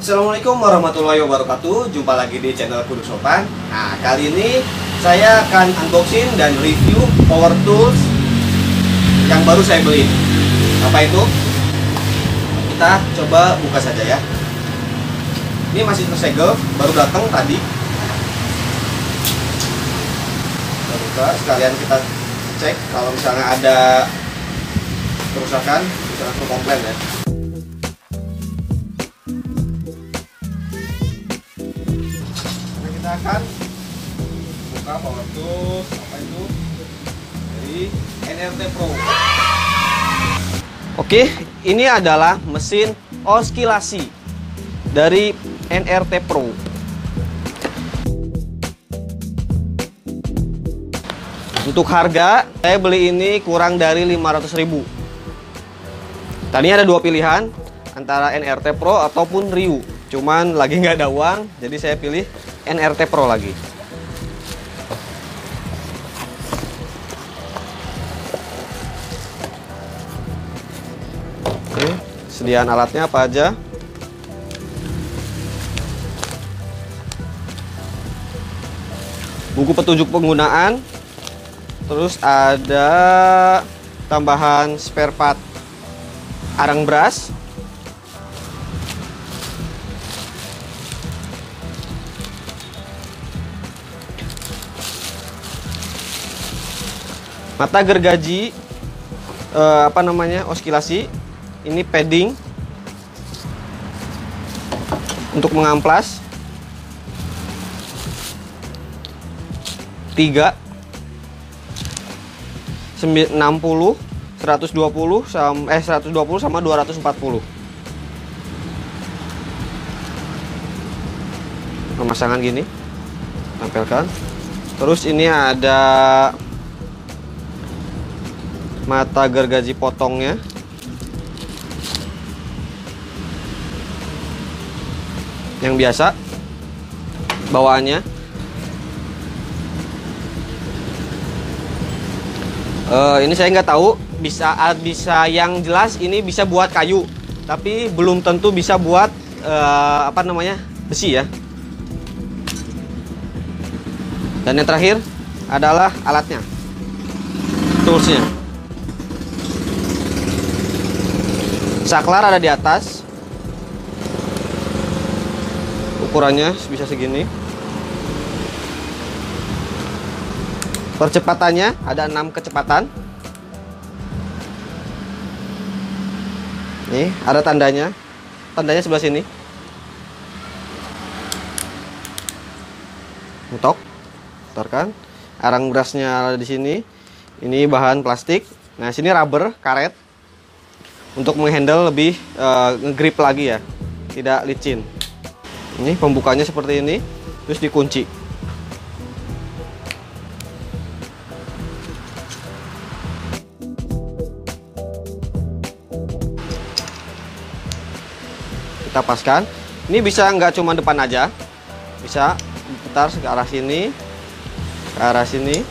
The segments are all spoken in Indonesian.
Assalamualaikum warahmatullahi wabarakatuh. Jumpa lagi di channel Kudu Sopan. Nah, kali ini saya akan unboxing dan review power tools yang baru saya beli. Apa itu? Kita coba buka saja ya. Ini masih tersegel, baru datang tadi. Kita buka, sekalian kita cek kalau misalnya ada kerusakan, bisa langsung komplain ya. Kita akan buka power tools, apa itu, dari NRT Pro. Oke, ini adalah mesin oskilasi dari NRT Pro. Untuk harga, saya beli ini kurang dari 500.000. Tadinya ada dua pilihan, antara NRT Pro ataupun Ryu. Cuman lagi nggak ada uang, jadi saya pilih NRT Pro lagi. Oke, sediaan alatnya apa aja? Buku petunjuk penggunaan, terus ada tambahan spare part arang bras, mata gergaji, oskilasi. Ini padding untuk mengamplas 3 60 120 sama 240. Pemasangan gini, tampilkan. Terus ini ada mata gergaji potongnya, yang biasa bawaannya. Ini saya nggak tahu, bisa yang jelas ini bisa buat kayu, tapi belum tentu bisa buat besi ya. Dan yang terakhir adalah alatnya, toolsnya. Saklar ada di atas, ukurannya bisa segini. Percepatannya ada 6 kecepatan. Nih, ada tandanya. Tandanya sebelah sini. Mentok. Putarkan. Arang brasnya ada di sini. Ini bahan plastik. Nah, sini rubber, karet. Untuk menghandle lebih nge-grip lagi ya. Tidak licin. Ini pembukanya seperti ini. Terus dikunci. Kita paskan. Ini bisa nggak cuma depan aja, bisa putar ke arah sini, ke arah sini.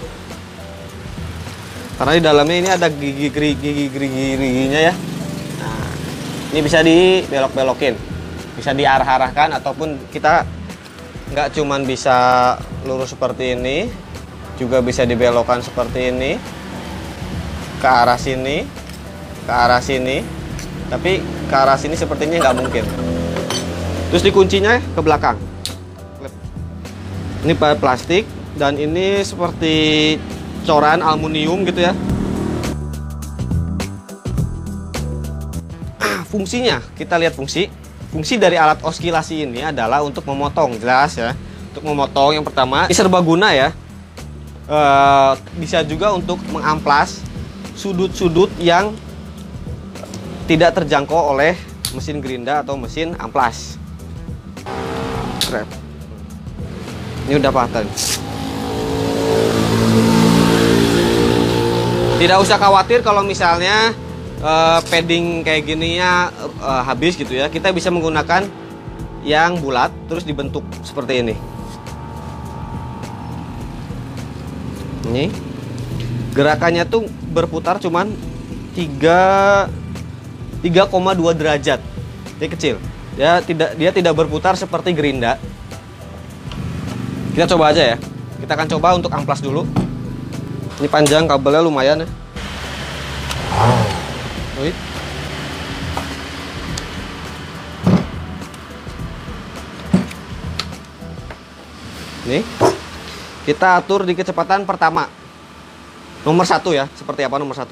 Karena di dalamnya ini ada gigi-giginya ya. Nah, ini bisa dibelok-belokin, bisa diarah-arahkan, ataupun kita nggak cuma bisa lurus seperti ini, juga bisa dibelokkan seperti ini, ke arah sini, ke arah sini. Tapi ke arah sini sepertinya nggak mungkin. Terus dikuncinya ke belakang. Ini plastik dan ini seperti coran aluminium gitu ya. Fungsinya, kita lihat fungsi. Fungsi dari alat oskilasi ini adalah untuk memotong, jelas ya. Untuk memotong yang pertama, ini serbaguna ya. Bisa juga untuk mengamplas sudut-sudut yang tidak terjangkau oleh mesin gerinda atau mesin amplas. Krep. Ini udah patah. Tidak usah khawatir kalau misalnya padding kayak gininya habis gitu ya. Kita bisa menggunakan yang bulat terus dibentuk seperti ini. Ini gerakannya tuh berputar cuman 3,2 derajat. Jadi kecil. Dia tidak berputar seperti gerinda. Kita coba aja ya. Kita akan coba untuk amplas dulu. Ini panjang kabelnya lumayan ya. Wait. Nih, kita atur di kecepatan pertama. Nomor 1 ya, seperti apa nomor 1?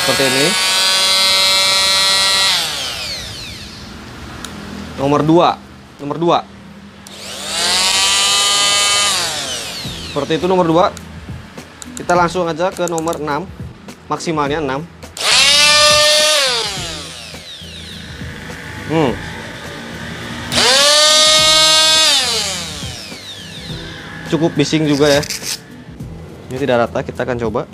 Seperti ini. Nomor 2. Seperti itu nomor 2. Kita langsung aja ke nomor 6. Maksimalnya 6. Cukup bising juga ya. Ini tidak rata, kita akan coba.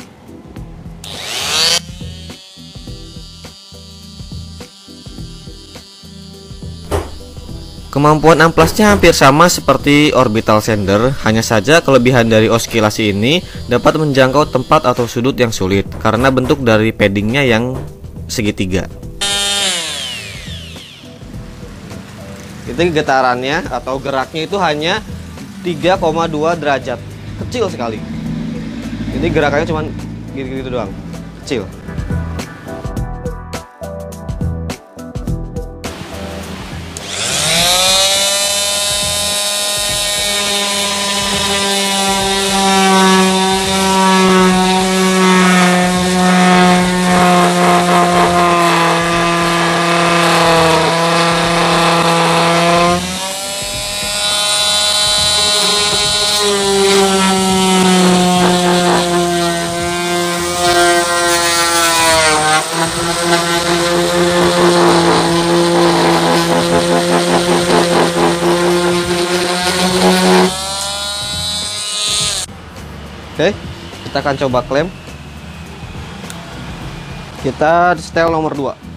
Kemampuan amplasnya hampir sama seperti orbital sander, hanya saja kelebihan dari oskilasi ini dapat menjangkau tempat atau sudut yang sulit karena bentuk dari paddingnya yang segitiga. Jadi getarannya atau geraknya itu hanya 3,2 derajat, kecil sekali. Jadi gerakannya cuma gitu-gitu doang, kecil. Oke, kita akan coba klem. Kita setel nomor 2.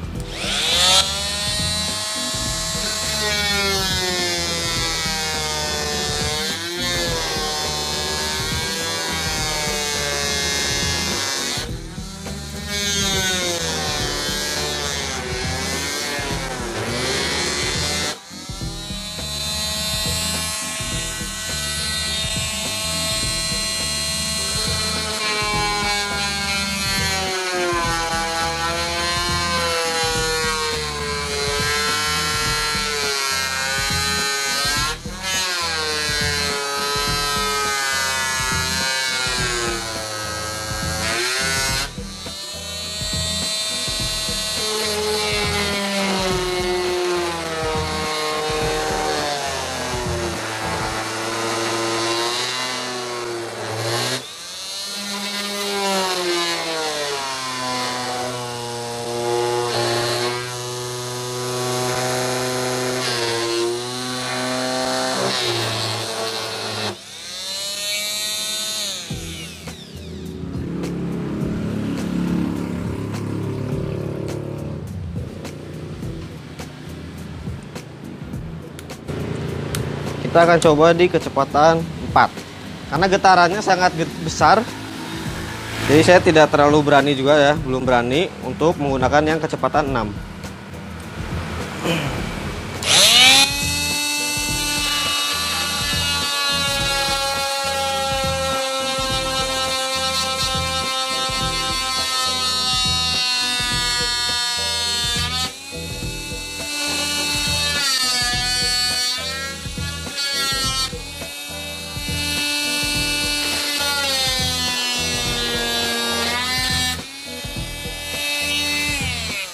Kita akan coba di kecepatan 4 karena getarannya sangat besar. Jadi saya tidak terlalu berani juga ya, belum berani untuk menggunakan yang kecepatan 6.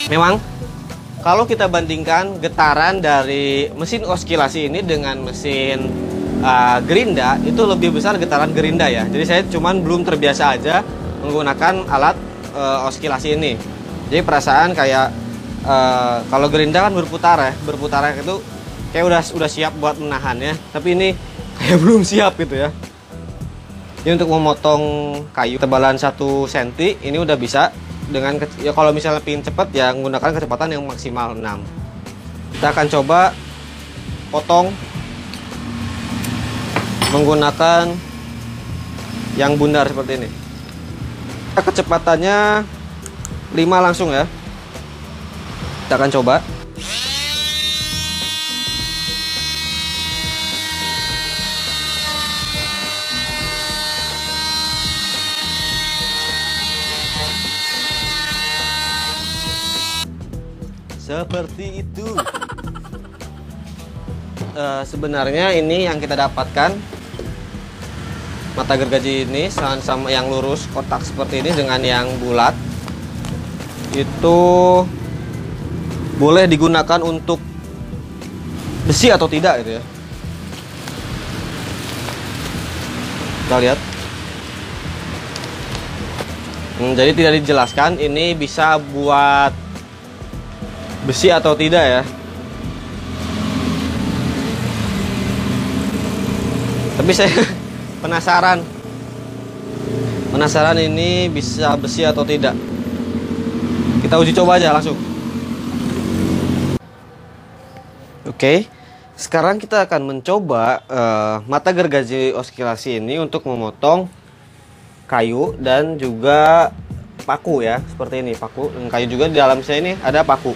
Memang kalau kita bandingkan getaran dari mesin oskilasi ini dengan mesin gerinda, itu lebih besar getaran gerinda ya. Jadi saya cuman belum terbiasa aja menggunakan alat oskilasi ini. Jadi perasaan kayak kalau gerinda kan berputar itu kayak udah siap buat menahan ya. Tapi ini kayak belum siap gitu ya. Ini untuk memotong kayu tebalan 1 cm ini udah bisa. Dengan ya kalau misalnya pingin cepat ya menggunakan kecepatan yang maksimal 6. Kita akan coba potong menggunakan yang bundar seperti ini. Kecepatannya 5 langsung ya. Kita akan coba. seperti itu. Sebenarnya ini yang kita dapatkan, mata gergaji ini sama yang lurus kotak seperti ini dengan yang bulat itu boleh digunakan untuk besi atau tidak gitu ya. Kita lihat. Jadi tidak dijelaskan ini bisa buat besi atau tidak ya. Tapi saya penasaran ini bisa besi atau tidak. Kita uji coba aja langsung. Oke, sekarang kita akan mencoba mata gergaji oskilasi ini untuk memotong kayu dan juga paku ya, seperti ini, paku dan kayu juga. Di dalam saya ini ada paku.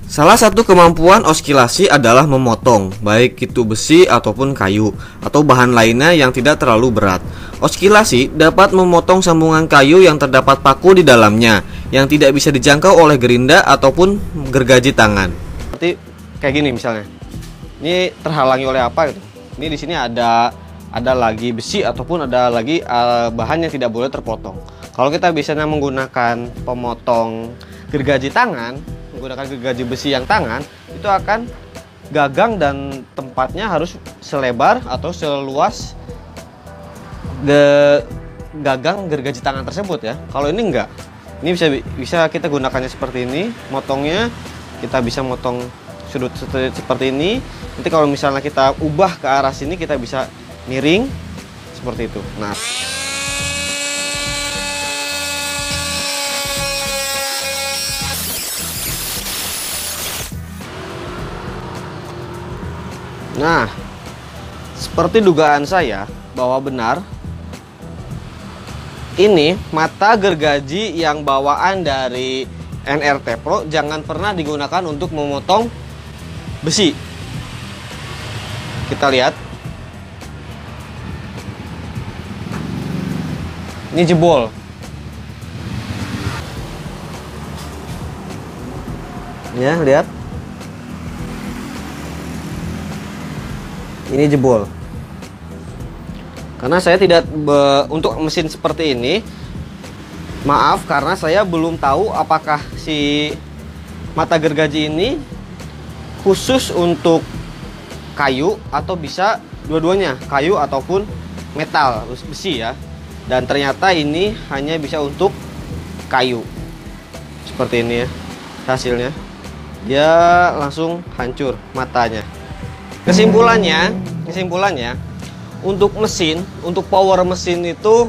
Salah satu kemampuan oskilasi adalah memotong, baik itu besi ataupun kayu, atau bahan lainnya yang tidak terlalu berat. Oskilasi dapat memotong sambungan kayu yang terdapat paku di dalamnya, yang tidak bisa dijangkau oleh gerinda ataupun gergaji tangan. Seperti kayak gini misalnya. Ini terhalangi oleh apa gitu? Ini di sini ada lagi besi ataupun ada lagi bahan yang tidak boleh terpotong. Kalau kita biasanya menggunakan pemotong gergaji tangan, menggunakan gergaji besi yang tangan, itu akan gagang dan tempatnya harus selebar atau seluas gagang gergaji tangan tersebut ya. Kalau ini enggak. Ini bisa kita gunakannya seperti ini, motongnya kita bisa motong sudut seperti ini. Nanti kalau misalnya kita ubah ke arah sini, kita bisa miring seperti itu. Nah, seperti dugaan saya bahwa benar, ini mata gergaji yang bawaan dari NRT Pro jangan pernah digunakan untuk memotong besi. Kita lihat. Ini jebol. Ya, lihat. Ini jebol. Karena saya tidak untuk mesin seperti ini, maaf karena saya belum tahu apakah si mata gergaji ini khusus untuk kayu atau bisa dua-duanya, kayu ataupun metal, besi ya. Dan ternyata ini hanya bisa untuk kayu. Seperti ini ya hasilnya. Dia langsung hancur matanya. Kesimpulannya, untuk mesin, untuk power mesin itu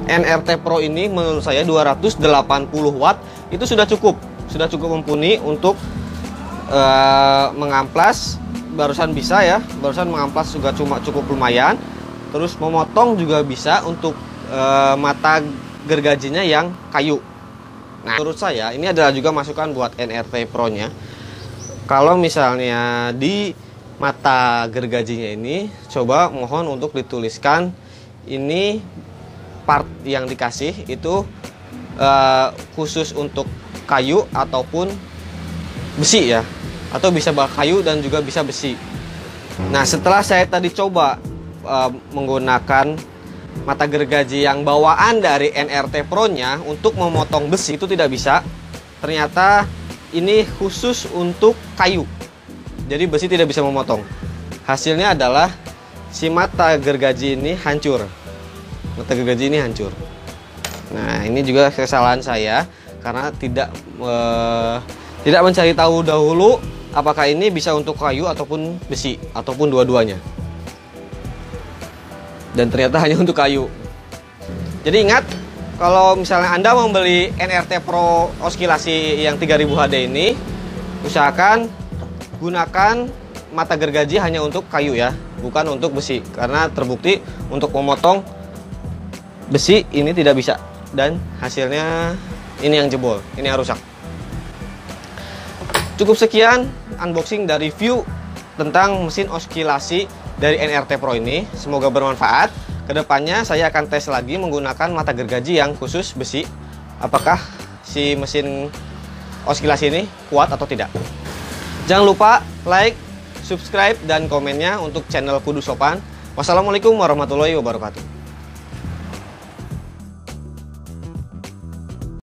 NRT Pro ini menurut saya 280 watt itu sudah cukup mumpuni untuk mengamplas. Barusan bisa ya, barusan mengamplas juga cukup lumayan. Terus memotong juga bisa untuk mata gergajinya yang kayu. Nah, menurut saya ini adalah juga masukan buat NRT Pro nya. Kalau misalnya di mata gergajinya ini, coba mohon untuk dituliskan ini part yang dikasih itu khusus untuk kayu ataupun besi ya, atau bisa kayu dan juga bisa besi. Nah, setelah saya tadi coba menggunakan mata gergaji yang bawaan dari NRT Pro nya untuk memotong besi, itu tidak bisa. Ternyata ini khusus untuk kayu, jadi besi tidak bisa memotong. Hasilnya adalah si mata gergaji ini hancur. Mata gergaji ini hancur. Nah, ini juga kesalahan saya karena tidak mencari tahu dahulu apakah ini bisa untuk kayu ataupun besi ataupun dua-duanya. Dan ternyata hanya untuk kayu. Jadi ingat, kalau misalnya Anda membeli NRT Pro oskilasi yang 3000 HD ini, usahakan gunakan mata gergaji hanya untuk kayu ya, bukan untuk besi. Karena terbukti untuk memotong besi ini tidak bisa. Dan hasilnya ini yang jebol, ini yang rusak. Cukup sekian unboxing dan review tentang mesin oskilasi dari NRT Pro ini. Semoga bermanfaat. Kedepannya saya akan tes lagi menggunakan mata gergaji yang khusus besi. Apakah si mesin oscilasi ini kuat atau tidak. Jangan lupa like, subscribe, dan komennya untuk channel Kudu Sopan. Wassalamualaikum warahmatullahi wabarakatuh.